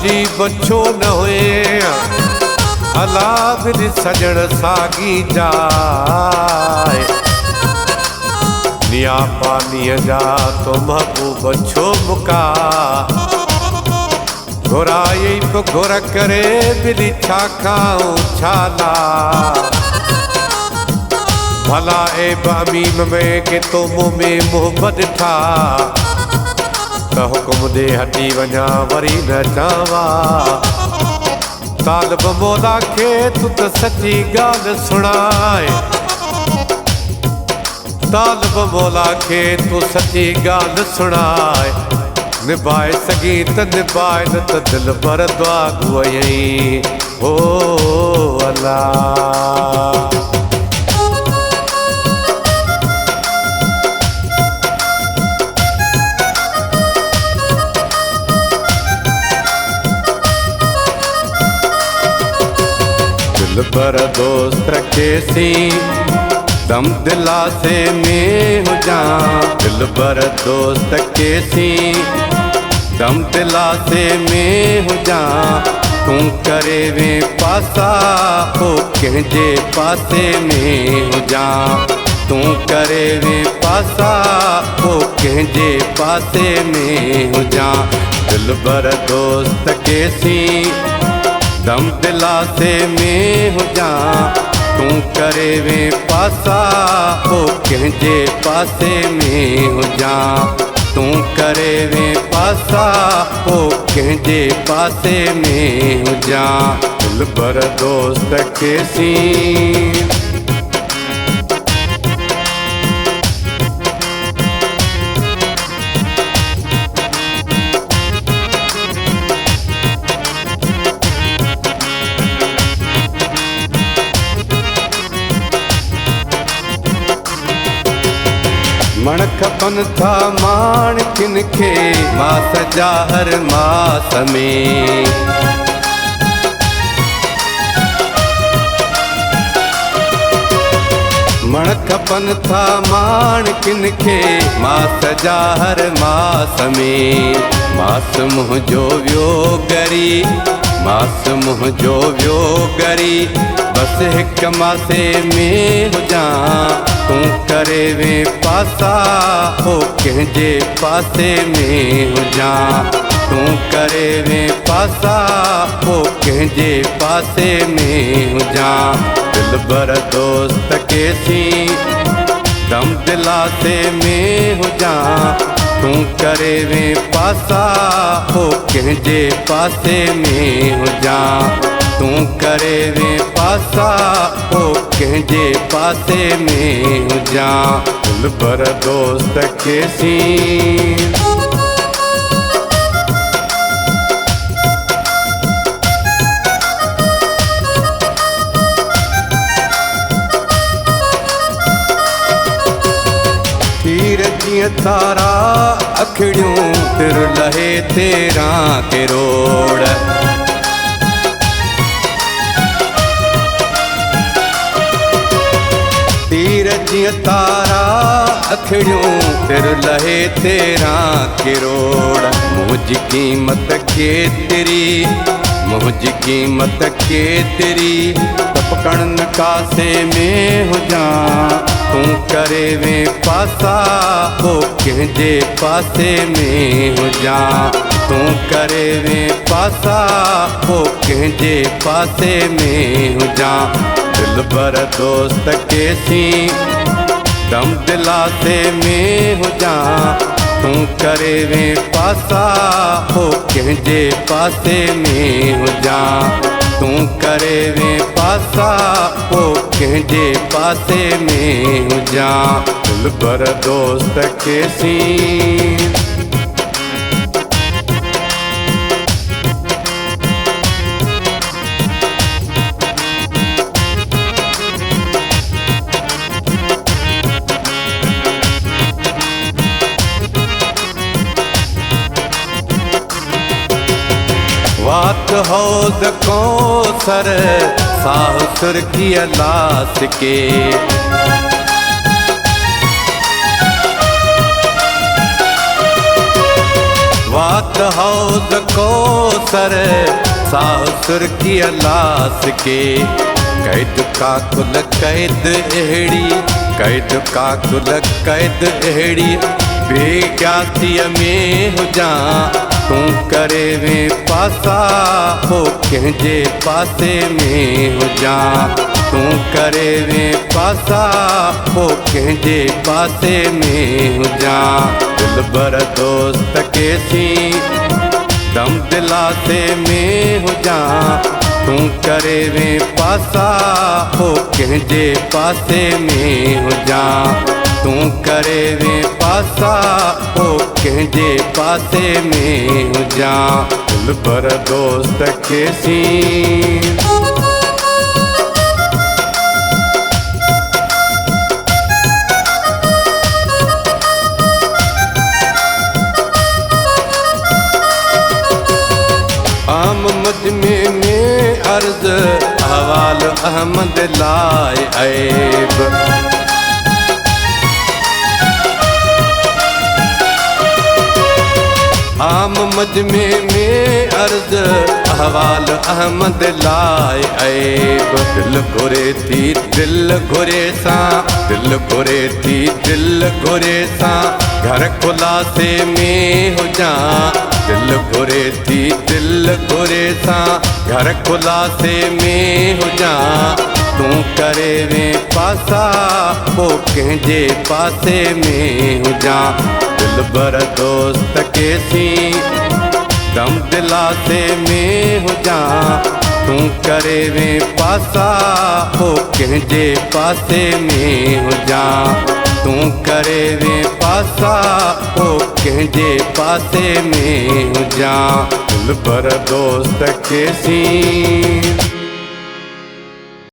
जी बच्छो न हुए अला दिल सजण सागी जाए निया पानी जा तो महबूब छो मुका घुराई तो घुर करे बिली छा खाऊं छाला भला ए बामीम में के तो मुँह में मोहब्बत था तो हुक्म दे हटी वञा वरी न चावा तालब मौला के तू तो सच्ची गाल सुनाए तालब मौला के तू सच्ची गाल सुनाए निभाए सगी त निभाए न त दिल भर दुआ गुआई हो अल्लाह पर दोस्त कैसी दम दिलासे में हो जा दिल पर दोस्त कैसी दम दिलासे में हो जा तू करे वे पासा हो कहजे पासे में हो जा तू करे वे पासा हो कहजे पासे में हो जा दिल पर दोस्त कैसी दम दिलासे में हो जा तू करे वे पासा हो कहजे पासे में हो जा तू करे वे पासा हो कहजे पासे में हो जा दिल भर दोस्त कैसी मण खपन था मान किन खे मास जा हर मास में मण खपन था मान किन खे मास जा हर मास में मास मुँह जो वियो गरी मास मुँह जो वियो गरी बस हिक मासे में हो जा तू करे वे पासा हो कहजे पासे में हो जा तू करे वे पासा हो कहजे पासे में हो जा दिल भर दोस्त कैसी दम दिलासे में हो जा तू करे वे पासा हो कहजे पासे में हो जा तू करे वे पासा हो कहजे पासे में हो जा दिल भर दोस्त कैसी तीर जिया तारा अखड़ियों तिर लहे तेरा के रोड़ तीर जिया तारा अखड़ियों तिर लहे तेरा किरोड़ मुझ कीमत के तेरी मुझ कीमत के तेरी तपकण कासे में हो जा तू करे वे पासा हो कहजे पासे में हो जा तू करे वे पासा हो कहजे पासे में हो जा दिल भर दोस्त कैसी दम दिलासे में हो जा तू करे वे पासा हो कहजे पासे में हो जा तू करे वे पासा हो कहजे पासे में हो जा दिल भर दोस्त कैसी वात हौद कौसर साह सुर्खी लास के वात हौद को सर साह सुर्खी लास के कैद का कुल कैद अहिड़ी कैद का कुल कैद अहिड़ी बेग्यासीअ में हुजां तूं करे वे पासा हो कंहिंजे पासे में हुजां तूं करे वे पासा हो कंहिंजे पासे में हुजां दिलबर दोस्त के सी दम दिलासे में हुजां तूं करे वे पासा हो कंहिंजे पासे में हुजां तूं करे वे पासा हो कंहिंजे पासे में हुजां दिलबर दोस्त के सी आम मजमे में अर्ज अहवाल अहमद लाए ऐब आम मजमे में अर्ज अहवाल अहमद लाए ऐब दिल घुरे थी दिल घुरे सां दिल घुरे थी दिल घुरे सां घर खुलासे में हुजां दिल घुरे थी दिल घुरे सां घर खुलासे में हुजां तूं करे वे पासा हो कंहिंजे पासे में हुजां दिलबर दोस्त के सी दम दिलासे में हुजां तूं करे वे पासा हो कंहिंजे पासे में हुजां तूं करे वे पासा हो कंहिंजे पासे में हुजां दिलबर दोस्त के सी